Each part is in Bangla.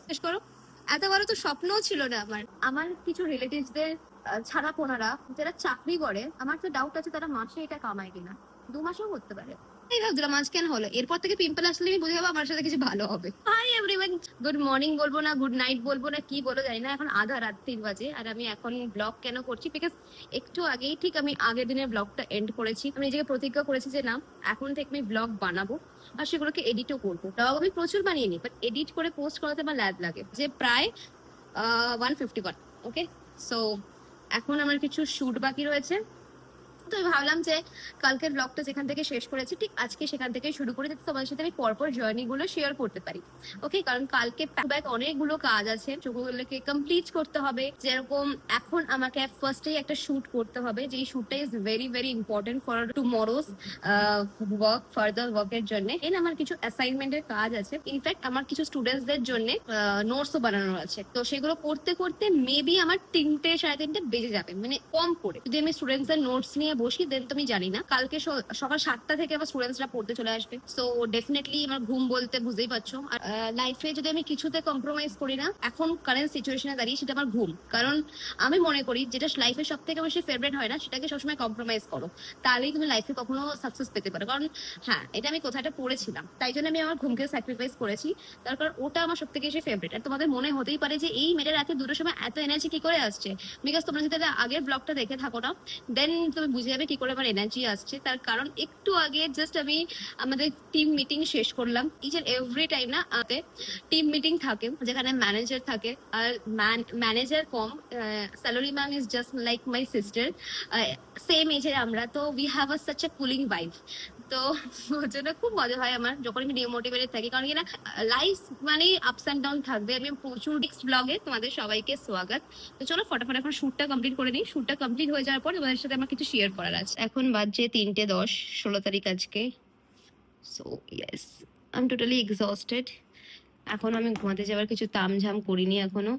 শেষ করো। এত বড় তো স্বপ্নও ছিল না আমার। আমার কিছু রিলেটিভসদের ছাড়া পোনারা যারা চাকরি করে, আমার তো ডাউট আছে তারা মাসে এটা কামায় কিনা, 2 মাসেও করতে পারে। এই ভাবছিলাম আজ কেন হলো, এরপর থেকে পিম্পল আসলে আমি বুঝে যাবো আমার সাথে কিছু ভালো হবে। হাই এভরিওয়ান, গুড মর্নিং বলবো না গুড নাইট বলবো না কি বলবো জানি না, এখন আধা রাত 3 বাজে আর আমি এখন ব্লগ কেন করছি, বিকজ একটু আগেই ঠিক আমি আগের দিনের ব্লগটা এন্ড করেছি। আমি নিজেকে প্রতিজ্ঞা করেছি যে না, এখন থেকে আমি ব্লগ বানাবো আর সেগুলোকে এডিটও করবো। ব্লগ আমি প্রচুর বানিয়ে নিই, বাট এডিট করে পোস্ট করাতে আমার ল্যাব লাগে, যে প্রায় 151। ওকে, সো এখন আমার কিছু শুট বাকি রয়েছে, তো আমি ভাবলাম যে কালকের ব্লগটা যেখান থেকে শেষ করেছি ঠিক আজকে সেখান থেকে শুরু করে যাতে তোমাদের সাথে আমি পরপর জার্নি গুলো শেয়ার করতে পারি। ওকে, কারণ কালকে ব্যাক অনেকগুলো কাজ আছে, যেগুলোকে কমপ্লিট করতে হবে। যেরকম এখন আমাকে ফার্স্টেই একটা শুট করতে হবে, যেই শুটটা is very very important for tomorrow's work, further ওয়ার্কের জন্য। এন আমার কিছু অ্যাসাইনমেন্টের কাজ আছে, ইনফ্যাক্ট আমার কিছু স্টুডেন্টসদের জন্য নোটসও বানানোর আছে। তো সেগুলো করতে করতে মেবি আমার 3টে 3:30 বেজে যাবে, মানে কম করে। যদি আমি স্টুডেন্টসদের নোটস নিয়ে বসি দেন তুমি জানি না, কালকে সকাল 7টা থেকে আমার স্টুডেন্টসরা পড়তে চলে আসবে। সো ডেফিনেটলি আমার ঘুম বলতে বুঝতেই পারছো। আর লাইফে যদি আমি কিছুতে কম্প্রোমাইজ করি না এখন কারেন্ট সিচুয়েশনে দাঁড়িয়ে, সেটা আমার ঘুম। কারণ আমি মনে করি যেটা লাইফে সব থেকে বেশি ফেভারিট হয় না সেটাকে সবসময় কম্প্রোমাইজ করো, তাহলেই তুমি লাইফে কখনো সাকসেস পেতে পারো। কারণ হ্যাঁ, এটা আমি কোথাটা পড়েছিলাম, তাই জন্য আমি আমার ঘুমকে স্যাক্রিফাইস করেছি, তার কারণ ওটা আমার সব থেকে বেশি ফেভারিট। আর তোমাদের মনে হতেই পারে যে এই মেয়েটা রাতে 2টার সময় এত এনার্জি কি করে আসছে, বিকজ তোমরা যদি আগের ব্লগটা দেখে থাকো না দেন তুমি বুঝে যাবে কি করে আমার এনার্জি আসছে। তার কারণ একটু আগে জাস্ট আমি আমাদের টিম মিটিং শেষ করলাম। ইচ এন্ড এভরি টাইম না টিম মিটিং থাকে যেখানে ম্যানেজার থাকে, আর ম্যানেজার কম, salary ma'am is just like my sister, same এজের আমরা, তো we have a such a cooling vibe. তো ওর জন্য খুব মজা হয় আমার যখন আমি ডিমোটিভেটেড থাকি, কারণ কি না লাইফ মানে আপস অ্যান্ড ডাউন থাকবে। আমি প্রচুর নেক্সট ব্লগে তোমাদের সবাইকে স্বাগত। তো চলো ফটাফট এখন শুটটা কমপ্লিট করে নিই, শুটটা কমপ্লিট হয়ে যাওয়ার পর তোমাদের সাথে আমার কিছু শেয়ার করার আছে। এখন বাজছে 3:10, 16 তারিখ আজকে। So yes, I am totally exhausted. এখন আমি ঘুমাতে যাওয়ার কিছু তামঝাম করিনি এখনো,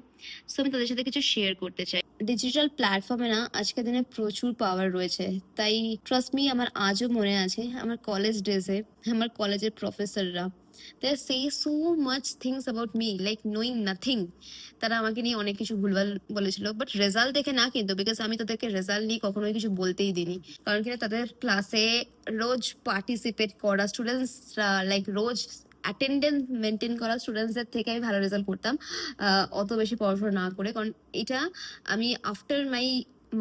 সো আমি তাদের সাথে কিছু শেয়ার করতে চাই। ডিজিটাল প্ল্যাটফর্মে না আজকের দিনে প্রচুর পাওয়ার রয়েছে, তাই ট্রাস্ট মি আমার আজও মনে আছে আমার কলেজ ডেজে আমার কলেজের প্রফেসররা they say so much things about me like knowing nothing. তারা আমাকে নিয়ে অনেক কিছু ভুলভাল বলেছিল, বাট রেজাল্ট দেখে না, কিন্তু বিকজ আমি তাদেরকে রেজাল্ট নিয়ে কখনোই কিছু বলতেই দিইনি। কারণ কিনা তাদের ক্লাসে রোজ পার্টিসিপেট করা স্টুডেন্টসরা, লাইক রোজ অ্যাটেন্ডেন্স মেনটেন করা স্টুডেন্টসদের থেকে আমি ভালো রেজাল্ট করতাম, অত বেশি পড়াশোনা না করে। কারণ এটা আমি আফটার মাই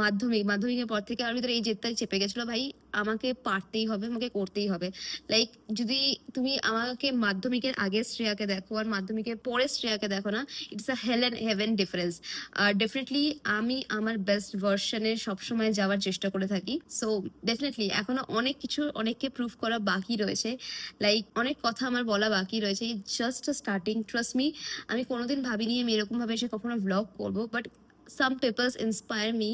মাধ্যমিকের পর থেকে আমার ভিতরে এই জেদটাই চেপে গেছিলো, ভাই আমাকে পারতেই হবে, আমাকে করতেই হবে। লাইক যদি তুমি আমাকে মাধ্যমিকের আগে শ্রেয়াকে দেখো আর মাধ্যমিকের পরে শ্রেয়াকে দেখো না, it's a hell and heaven difference. আর ডেফিনেটলি আমি আমার বেস্ট ভার্সনে সবসময় যাওয়ার চেষ্টা করে থাকি। সো ডেফিনেটলি এখনো অনেক কিছু অনেককে প্রুভ করা বাকি রয়েছে, লাইক অনেক কথা আমার বলা বাকি রয়েছে। Just starting, trust me. আমি কোনোদিন ভাবিনি আমি এরকম ভাবে এসে কখনো ভ্লগ করবো, but some papers inspire me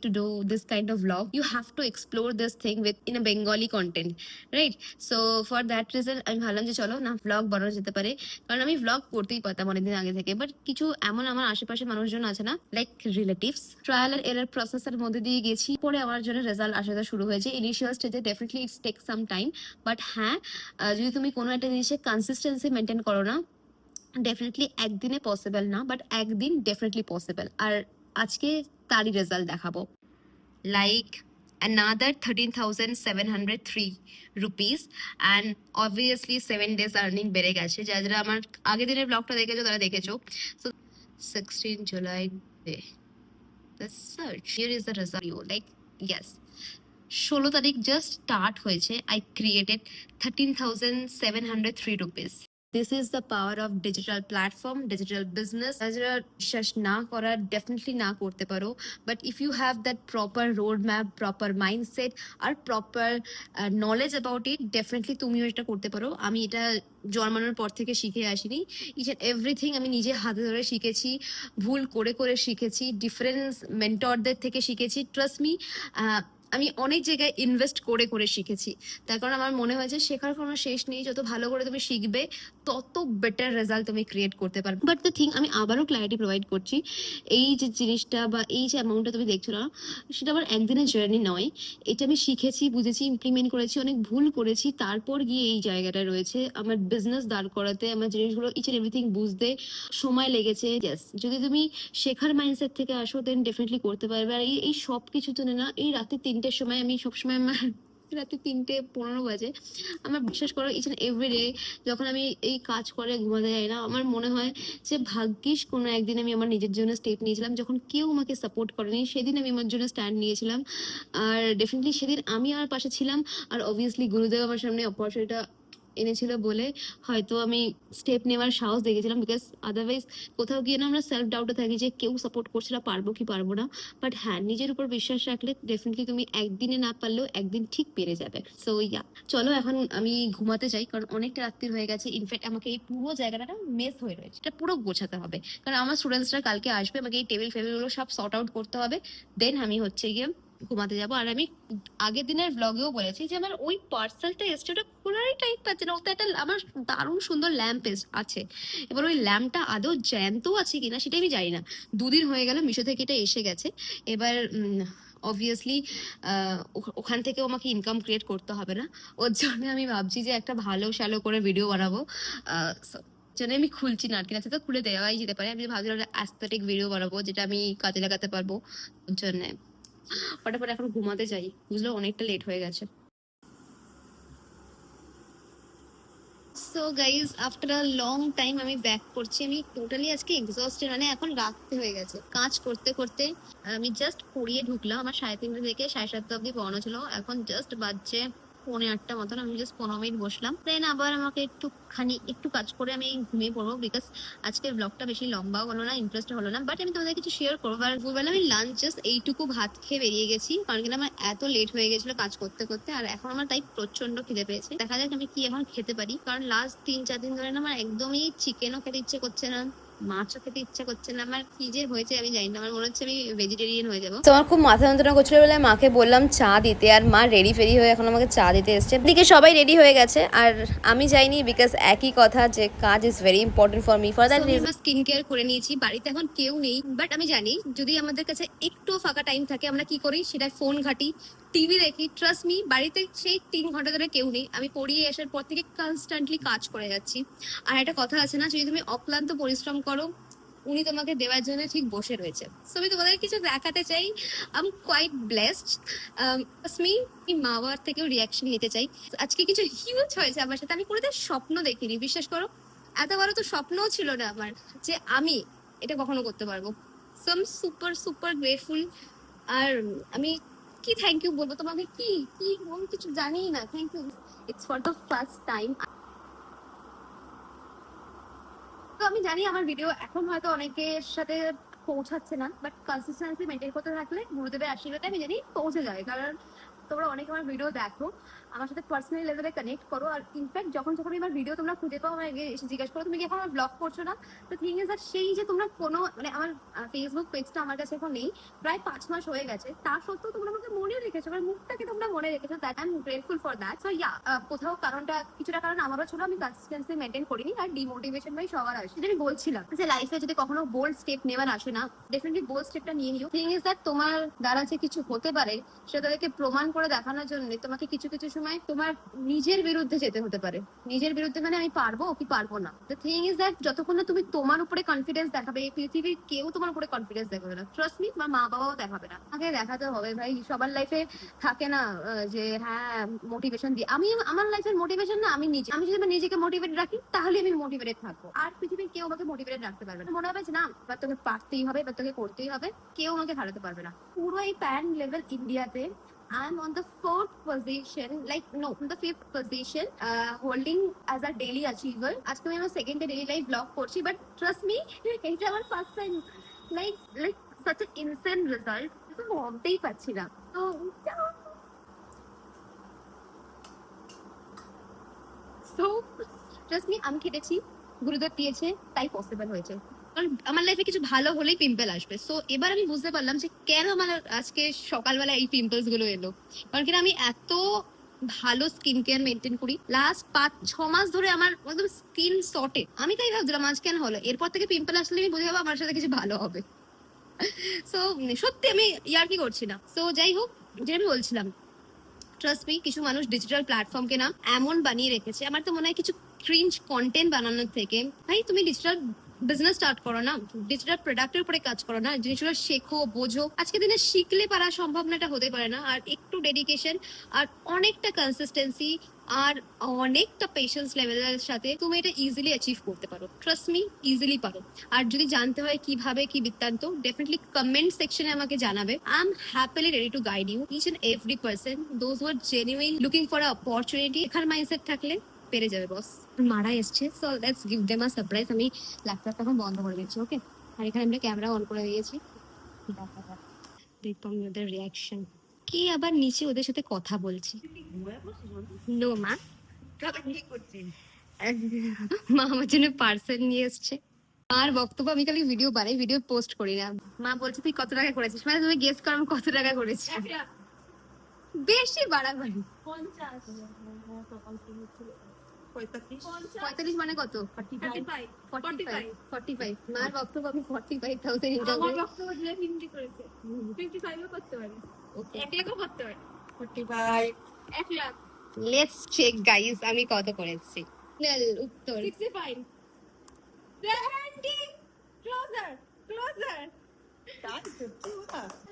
to do this kind of vlog. You have to explore this thing with in a Bengali content, right? So for that reason আমি ভাবলাম যে চলো না vlog বানানো যেতে পারে, কারণ আমি vlog করতেই পারতাম অনেকদিন আগে থেকে, বাট কিছু এমন আমার আশেপাশে মানুষজন আছে না, like relatives, trial and error প্রসেসের মধ্যে দিয়ে গেছি, পরে আমার জন্য রেজাল্ট আসা শুরু হয়েছে। ইনিশিয়াল স্টেজে definitely it's take some time, but হ্যাঁ যদি তুমি কোনো একটা জিনিসে কনসিস্টেন্সি মেনটেন করো না, ডেফিনেটলি একদিনে পসিবল না, বাট একদিন ডেফিনেটলি পসিবল। আর আজকে তারই রেজাল্ট দেখাবো। Like another 13,703 rupees and obviously 7 days earning বেড়ে গেছে। যারা আমার আগের দিনের ব্লগটা দেখেছো তারা দেখেছো। So 16 July day, the search, here is the result, like yes, 16 তারিখ জাস্ট স্টার্ট হয়েছে, I created 13,703 rupees. This is the power of digital platform, digital business. যারা বিশ্বাস না করার ডেফিনেটলি না করতে পারো, but if you have that proper road map, proper mindset আর proper knowledge about it, definitely তুমিও এটা করতে পারো। আমি এটা জন্মানোর পর থেকে শিখে আসিনি, ইচ অ্যান্ড এভরিথিং আমি নিজে হাতে ধরে শিখেছি, ভুল করে করে শিখেছি, ডিফারেন্স মেন্টরদের থেকে শিখেছি। ট্রাস্ট মি, আমি অনেক জায়গায় ইনভেস্ট করে করে শিখেছি। তার কারণ আমার মনে হয় যে শেখার কোনো শেষ নেই। যত ভালো করে তুমি শিখবে তত বেটার রেজাল্ট তুমি ক্রিয়েট করতে পারবে। বাট দ্য থিং, আমি আবারও ক্ল্যারিটি প্রোভাইড করছি, এই যে জিনিসটা বা এই যে অ্যামাউন্টটা তুমি দেখছো না, সেটা আমার একদিনের জার্নি নয়। এটা আমি শিখেছি, বুঝেছি, ইমপ্লিমেন্ট করেছি, অনেক ভুল করেছি, তারপর গিয়ে এই জায়গাটা রয়েছে। আমার বিজনেস দাঁড় করাতে, আমার জিনিসগুলো ইচ এন্ড এভরিথিং বুঝতে সময় লেগেছে। ইয়েস, যদি তুমি শেখার মাইন্ডসেট থেকে আসো দেন ডেফিনেটলি করতে পারবে। আর এই সব কিছু জন্য না, এই রাতে 3টের সময় আমি সবসময় আমার রাতে 3:15 বাজে, আমার বিশ্বাস করো ইচ এন্ড এভরি ডে যখন আমি এই কাজ করে ঘুমাতে যাই না, আমার মনে হয় যে ভাগ্যিস কোনো একদিন আমি আমার নিজের জন্য স্টেপ নিয়েছিলাম, যখন কেউ আমাকে সাপোর্ট করেনি সেদিন আমি আমার জন্য স্ট্যান্ড নিয়েছিলাম। আর ডেফিনেটলি সেদিন আমি আমার পাশে ছিলাম। আর অবভিয়াসলি গুরুদেব আমার সামনে অপরচুনিটিটা এনেছিল বলে হয়তো আমি স্টেপ নেওয়ার সাহস দেখেছিলাম, বিকজ আদারওয়াইজ কোথাও গিয়ে না আমরা সেলফ ডাউটে থাকি যে কেউ সাপোর্ট করছে না, পারবো কি পারবো না। বাট হ্যাঁ, নিজের উপর বিশ্বাস রাখলে ডেফিনেটলি তুমি একদিনে না পারলেও একদিন ঠিক পেরে যাবে। সো ইয়া, চলো এখন আমি ঘুমাতে যাই, কারণ অনেকটা রাত্রি হয়ে গেছে। ইনফ্যাক্ট আমাকে এই পুরো জায়গাটা না মেস হয়ে রয়েছে, এটা পুরো গোছাতে হবে, কারণ আমার স্টুডেন্টসরা কালকে আসবে, আমাকে এই টেবিল ফেবিলগুলো সব সর্ট আউট করতে হবে। দেন আমি হচ্ছে গিয়ে ঘুমাতে যাবো। আর আমি আগের দিনের ব্লগেও বলেছি যে আমার ওই পার্সেলটা এসছে, ওটা খোলারই টাইপ পাচ্ছে না। ওটা একটা আমার দারুণ সুন্দর ল্যাম্প আছে, এবার ওই ল্যাম্পটা আদৌ জ্যান্ত আছে কিনা সেটা আমি জানি না। 2 দিন হয়ে গেল মিশো থেকে এটা এসে গেছে। এবার অবভিয়াসলি ওখান থেকে আমাকে ইনকাম ক্রিয়েট করতে হবে না, ওর জন্য আমি ভাবছি যে একটা ভালো শ্যালো করে ভিডিও বানাবো। So, জন্য আমি খুলছি না আর কি, না তো খুলে দেওয়াই যেতে পারে। আমি ভাবছিলাম অ্যাস্থেটিক ভিডিও বানাবো যেটা আমি কাজে লাগাতে পারবো, ওর জন্য ফটাফট এখন ঘুমাতে যাই, বুঝলো, অনেকটা লেট হয়ে গেছে। So guys, after a long time আমি ব্যাক করছি। আমি টোটালি আজকে এক্সস্টেড, মানে এখন রাত্রে হয়ে গেছে কাজ করতে করতে। আমি জাস্ট পড়িয়ে ঢুকলাম, আমার 3:30 থেকে 7:30 অব্দি পড়ানো ছিল। এখন জাস্ট বাজছে 7:45 মতন। আমি জাস্ট 15 মিনিট বসলাম, দেন আবার আমাকে একটু কাজ করে আমি ঘুমিয়ে পড়বো, বিকজ আজকের ব্লগটা বেশি লম্বাও হলো না, ইন্টারেস্ট হলো না। বাট আমি তোমাদের কিছু শেয়ার করবো। আর দুপুরবেলা আমি লাঞ্চ জাস্ট এইটুকু ভাত খেয়ে বেরিয়ে গেছি, কারণ কি আমার এত লেট হয়ে গেছিল কাজ করতে করতে। আর এখন আমার তাই প্রচন্ড খিদে পেয়েছে, দেখা যাক আমি কি এখন খেতে পারি, কারণ লাস্ট 3-4 দিন ধরে না আমার একদমই চিকেনও খেতে ইচ্ছে করছে না, মাছও খেতে ইচ্ছা করছে না। আমার কি যে হয়েছে আমি জানি না, আমার মনে হচ্ছে আমি ভেজিটেরিয়ান হয়ে যাবো। তো আমার খুব মাথা যন্ত্রণা করছিল বলে মাকে বললাম চা দিতে, আর মা রেডি ফেরি হয়ে এখন আমাকে চা দিতে এসছে। দিকে সবাই রেডি হয়ে গেছে আর আমি যাইনি, বিকজ একই কথা যে কাজ is very important for me. For that reason skin care করে নিয়েছি। বাড়িতে এখন কেউ নেই, বাট আমি জানি যদি আমাদের কাছে একটু ফাঁকা টাইম থাকে আমরা কি করি, সেটা ফোন ঘাটি, টিভি দেখি। ট্রাস্ট মি, বাড়িতে সেই 3 ঘন্টা ধরে কেউ নেই, আমি পড়িয়ে আসার পর থেকে কনস্ট্যান্টলি কাজ করে যাচ্ছি। আর একটা কথা আছে না, যদি তুমি অক্লান্ত পরিশ্রম করো উনি তোমাকে দেওয়ার জন্য ঠিক বসে রয়েছে। সো আমি তোমাদের কিছু দেখাতে চাই, আই এম কোয়াইট ব্লেসড। আমি মা বাবার থেকেও রিয়াকশন নিতে চাই। আজকে কিছু হিউজ হয়েছে আমার সাথে, আমি কোনোদিন স্বপ্ন দেখিনি, বিশ্বাস করো। এত বড় তো স্বপ্নও ছিল না আমার যে আমি এটা কখনো করতে পারবো। So I am super super grateful. আর আমি কি থ্যাংক ইউ বলবো তোমাকে, কি কি আমি কিছু জানি না। Thank you, it's for the first time. তো আমি জানি আমার ভিডিও এখন হয়তো অনেকের সাথে পৌঁছাচ্ছে না, বাট কনসিস্টেন্সি মেনটেন করতে থাকলে গুরুদেবের আশীর্বাদে আমি জানি পৌঁছে যায়। কারণ তোমরা অনেকে আমার ভিডিও দেখো, আমার সাথে পার্সোনালি লেভেলে কানেক্ট করো। আর ইনফ্যাক্ট যখন যখন আমার ভিডিও তোমরা খুঁজে পাও, আমাকে এসে জিজ্ঞাসা করো তুমি কি এখন আমার ব্লগ করছো না। তো থিং ইজ দ্যাট সেই যে তোমরা কোনো মানে আমার ফেসবুক পেজটা আমার কাছে এখন নেই, প্রায় 5 মাস হয়ে গেছে, তা সত্ত্বেও তোমরা আমাকে মনে রেখেছো, আমার মুখটাকে তোমরা মনে রেখেছো। That I am grateful for that. So yeah, কোথাও কিছুটা কারণ আমারও ছিল, আমি কনসিস্টেন্সি মেনটেন করিনি, আর ডিমোটিভেশন ভাই সবার আসে। যেটা আমি বলছিলাম যে লাইফে যদি কখনো বোল্ড স্টেপ নেওয়ার আসে না, ডেফিনেটলি বোল্ড স্টেপটা নিয়ে নিও। থিং ইজ দ্যাট তোমার দ্বারা যে কিছু হতে পারে সেটাকে প্রমাণ করে দেখানোর জন্য তোমাকে কিছু কিছু সময় তোমার নিজের বিরুদ্ধে যেতে হতে পারে। নিজের বিরুদ্ধে মানে আমি পারবো কি পারবো না। দ্য থিং ইজ দ্যাট যতক্ষণ না তুমি তোমার উপরে কনফিডেন্স দেখাবে, এই পৃথিবীর কেউ তোমার উপরে কনফিডেন্স দেখাবে না। ট্রাস্ট মি, তোমার মা বাবাও দেখাবে না। আগে দেখাতে হবে ভাই, সবার লাইফে থাকে না যে হ্যাঁ মোটিভেশন দিয়ে। আমি আমার লাইফের মোটিভেশন না আমি নিজে, আমি যদি আমার নিজেকে মোটিভেট রাখি তাহলে আমি মোটিভেটেড থাকবো, আর পৃথিবীর কেউ আমাকে মোটিভেটেড রাখতে পারবে না। মনে হবে যে না এবার তোকে পারতেই হবে, এবার তোকে করতেই হবে, কেউ আমাকে হারাতে পারবে না। পুরো এই প্যান লেভেল ইন্ডিয়াতে I'm on the 4th position, like no, the 5th position, holding as a daily achiever. আজকে আমি আমার second day daily life blog করছি, বাট ট্রাস্ট মি এটা আমার first time. Like like such an insane result, তো ভাবতেই পারছি না। তো সো ট্রাস্ট মি, আমি খেটেছি, গুরুদেব দিয়েছে, তাই পসিবল হয়েছে। কারণ আমার লাইফে কিছু ভালো হলেই পিম্পল আসবে। সো এবার আমি বুঝতে পারলাম যে কেন আমার আজকে সকালবেলা এই পিম্পলস গুলো এলো। কারণ কিনা আমি এত ভালো স্কিন কেয়ার মেনটেন করি, লাস্ট 5-6 মাস ধরে আমার একদম স্কিন সর্টেড। আমি তাই ভাবছিলাম আজ কেন হলো, এরপর থেকে পিম্পল আসলে আমি বুঝে যাবো আমার সাথে কিছু ভালো হবে। সো সত্যি আমি ইয়ার্কি করছি না। সো যাই হোক, যেটা আমি বলছিলাম, ট্রাস্ট মি, কিছু মানুষ ডিজিটাল প্ল্যাটফর্মকে না এমন বানিয়ে রেখেছে, আমার তো মনে হয় কিছু ক্রিঞ্জ কন্টেন্ট বানানোর থেকে ভাই তুমি ডিজিটাল বিজনেস স্টার্ট করো না, ডিজিটাল প্রোডাক্টের উপরে কাজ করো না, জিনিসগুলো শেখো, বোঝো। আজকে দিনে শিখলে পারা সম্ভব না, এটা হতে পারে না। আর একটু ডেডিকেশন আর অনেকটা কনসিস্টেন্সি আর অনেকটা পেশেন্স লেভেলের সাথে তুমি এটা ইজিলি অ্যাচিভ করতে পারো। ট্রাস্ট মি, ইজিলি পারো। আর যদি জানতে হয় কিভাবে কি বৃত্তান্ত, ডেফিনেটলি কমেন্ট সেকশনে আমাকে জানাবে। I am happily ready to guide you each and every person those who are genuine looking for a opportunity. এখানে মাইন্ডসেট থাকলে পেরে যাবে বস। মারা এসছে, so let's give them a surprise. আমি ল্যাপটপটা এখন বন্ধ করে দিচ্ছি, ওকে? আর এখানে আমরা ক্যামেরা অন করে দিয়েছি, দেখবো আমি ওদের রিয়াকশন কি। আবার নিচে ওদের সাথে কথা বলছি। নো মা, মা আমার জন্য পার্সেল নিয়ে এসছে। আর বক্তব্য, আমি খালি ভিডিও বানাই, ভিডিও পোস্ট করি না। মা বলছে তুই কত টাকা করেছিস, মানে তুমি গেস করো আমি কত টাকা করেছি। বেশি বাড়াবাড়ি। 45 মানে কত? 45। মার বক্তব্য আমি 45,000 ইনকাম করি। বক্তব্য 50 করেছে, 55 করতে পারে, 1 লাখও করতে পারে, 45 1 লাখ। লেটস চেক গাইস আমি কত করেছি। উত্তর 65 70 ক্লোজার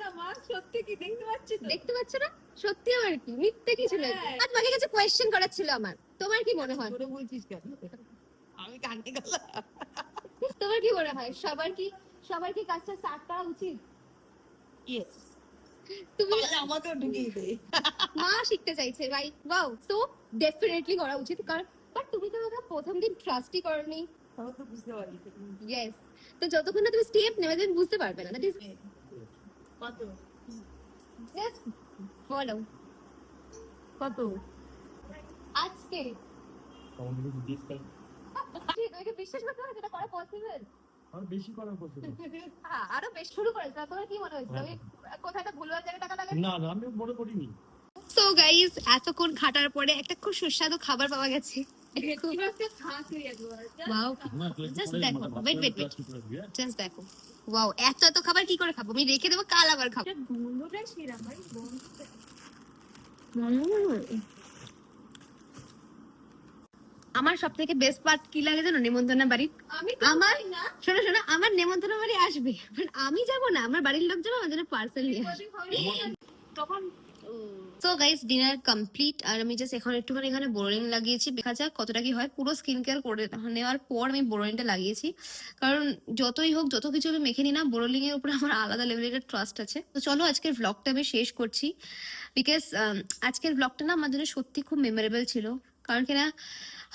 না মা, সত্যি কি দেখতে পাচ্ছি তো? দেখতে পাচ্ছ না? সত্যি আমার কি মিথ্যে কিছু না। হ্যাঁ। আর তোমাকে কাছে কোয়েশ্চেন করার ছিল আমার। তোমার কি মনে হয়? তোরে বলছিস কেন? আমি কানে গেলাম। তোমার কি মনে হয় সবার কি কাজটা স্টার্ট করা উচিত? ইয়েস, তুমি আমাকেও ঢুকিয়ে দে। মা শিখতে চাইছে ভাই, ওয়াও। সো ডেফিনেটলি করা উচিত, কারণ বাট তুমি তো ওটা প্রথম দিন ট্রাস্টই করনি। আমি তো বুঝতে পারি ইয়েস, তো যতক্ষণ না তুমি স্টেপ নেবে তুমি বুঝতে পারবে না। দ্যাট ইজ কত জাস্ট ফলো। কত আজকে তোমাকে বিশ্বাস করতে হবে যেটা করা পসিবল। বেশি করার কথা না। হ্যাঁ, আরো বেশ শুরু করেছে। তোমার কি মনে হয়েছিল আমি কোথায় একটা ভুলভাল জায়গায় টাকা লাগাই? না না, আমি মনে করিনি। সো গাইস, এতক্ষণ খাটার পরে একটা খুব সুস্বাদু খাবার পাওয়া গেছে। ওয়াও, জাস্ট দেখো, ওয়েট জাস্ট দেখো। ওয়াও, এত খাবার কি করে খাবো? আমি রেখে দেবো, কাল আবার খাবো। গন্ধটা সেরা ভাই, গন্ধটা। আমার সব থেকে বেস্ট পার্ট কি লাগে জানো? নেমন্তন্ন বাড়ি। আমি আমার শোনো আমার নেমন্তন্ন বাড়ি আসবে, বাট আমি যাবো না, আমার বাড়ির লোক যাবো, আমার জন্য পার্সেল নিয়ে আসবে। তখন সো গাইস, ডিনার কমপ্লিট। আর আমি জাস্ট এখন একটুখানি এখানে বোরোলিং লাগিয়েছি, দেখা যাক কতটা কি হয়। পুরো স্কিন কেয়ার করে নেওয়ার পর আমি বোরোলিংটা লাগিয়েছি, কারণ যতই হোক, যত কিছু আমি মেখে নিই না, বোরোলিং এর উপরে আমার আলাদা লেভেলের ট্রাস্ট আছে। তো চলো আজকের ভ্লগটা আমি শেষ করছি, বিকজ আজকের ভ্লগটা না আমার জন্য সত্যি খুব মেমোরেবল ছিল। কারণ কিনা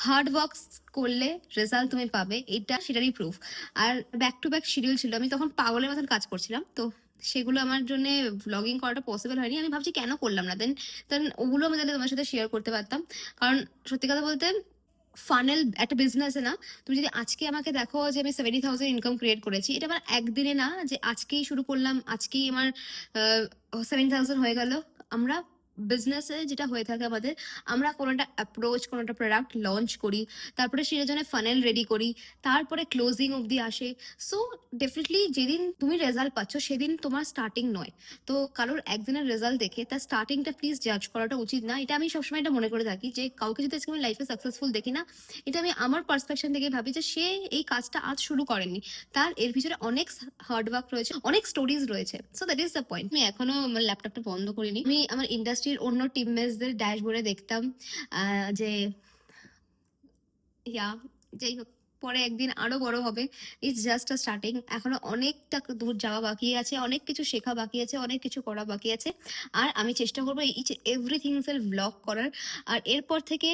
হার্ড ওয়ার্ক করলে রেজাল্ট তুমি পাবে, এটা সেটারই প্রুফ। আর ব্যাক টু ব্যাক শিডিউল ছিল, আমি তখন পাগলের মতন কাজ করছিলাম, তো সেগুলো আমার জন্য ব্লগিং করাটা পসিবল হয়নি। আমি ভাবছি কেন করলাম না, দেন ওগুলো আমি তাহলে তোমার সাথে শেয়ার করতে পারতাম। কারণ সত্যি কথা বলতে, ফানেল একটা বিজনেসে না, তুমি যদি আজকে আমাকে দেখো যে আমি 70,000 ইনকাম ক্রিয়েট করেছি, এটা আমার একদিনে না যে আজকেই শুরু করলাম, আজকেই আমার 70,000 হয়ে গেল। আমরা বিজনেসে যেটা হয়ে থাকে আমাদের, আমরা কোনোটা অ্যাপ্রোচ, কোনোটা প্রোডাক্ট লঞ্চ করি, তারপরে সেটার জন্য ফানেল রেডি করি, তারপরে ক্লোজিং অবধি আসে। সো ডেফিনেটলি যেদিন তুমি রেজাল্ট পাচ্ছ সেদিন তোমার স্টার্টিং নয়। তো কারোর একদিনের রেজাল্ট দেখে তার স্টার্টিংটা প্লিজ জাজ করাটা উচিত না। এটা আমি সবসময় এটা মনে করে থাকি যে কাউকে যদি আজকে আমি লাইফে সাকসেসফুল দেখি না, এটা আমি আমার পার্সপেকশন থেকে ভাবি যে সে এই কাজটা আজ শুরু করেনি, তার এর ভিতরে অনেক হার্ড ওয়ার্ক রয়েছে, অনেক স্টোরিজ রয়েছে। So that is the point. আমি এখনো আমার ল্যাপটপটা বন্ধ করিনি। আমি আমার ইন্ডাস্ট্রির অন্য টিমমেটসদের ড্যাশবোর্ডে দেখতাম যে যাই হোক, পরে একদিন আরো বড় হবে। It's just a starting. এখনো অনেকটা দূর যাওয়া বাকি আছে, অনেক কিছু শেখা বাকি আছে, অনেক কিছু করা বাকি আছে। আর আমি চেষ্টা করবো ইচ এভরিথিংস এর ব্লগ করার। আর এরপর থেকে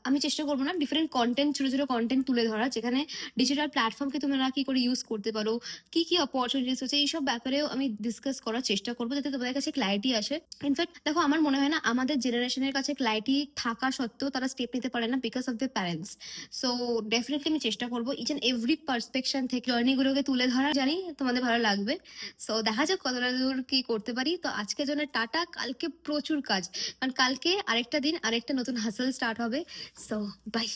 আমি চেষ্টা করবো না, ডিফারেন্ট কন্টেন্ট, ছোট ছোট কন্টেন্ট তুলে ধরা, যেখানে ডিজিটাল প্ল্যাটফর্মকে তোমরা কি করে ইউজ করতে পারো, কি কি অপরচুনিটিস হচ্ছে, এইসব ব্যাপারেও আমি ডিসকাস করার চেষ্টা করবো, যাতে তোমাদের কাছে ক্ল্যারিটি আসে। ইনফ্যাক্ট দেখো, আমার মনে হয় না আমাদের জেনারেশনের কাছে ক্ল্যারিটি থাকা সত্ত্বেও তারা স্টেপ নিতে পারে না because of the parents. So definitely আমি চেষ্টা করবো ইচ অ্যান্ড এভরি পার্সপেকশন থেকে জার্নিগুলোকে তুলে ধরা। জানি তোমাদের ভালো লাগবে। সো দেখা যাক কতটা দূর কি করতে পারি। তো আজকের জন্য টাটা, কালকে প্রচুর কাজ, কারণ কালকে আরেকটা দিন, আরেকটা নতুন হাসল স্টার্ট হবে। So by.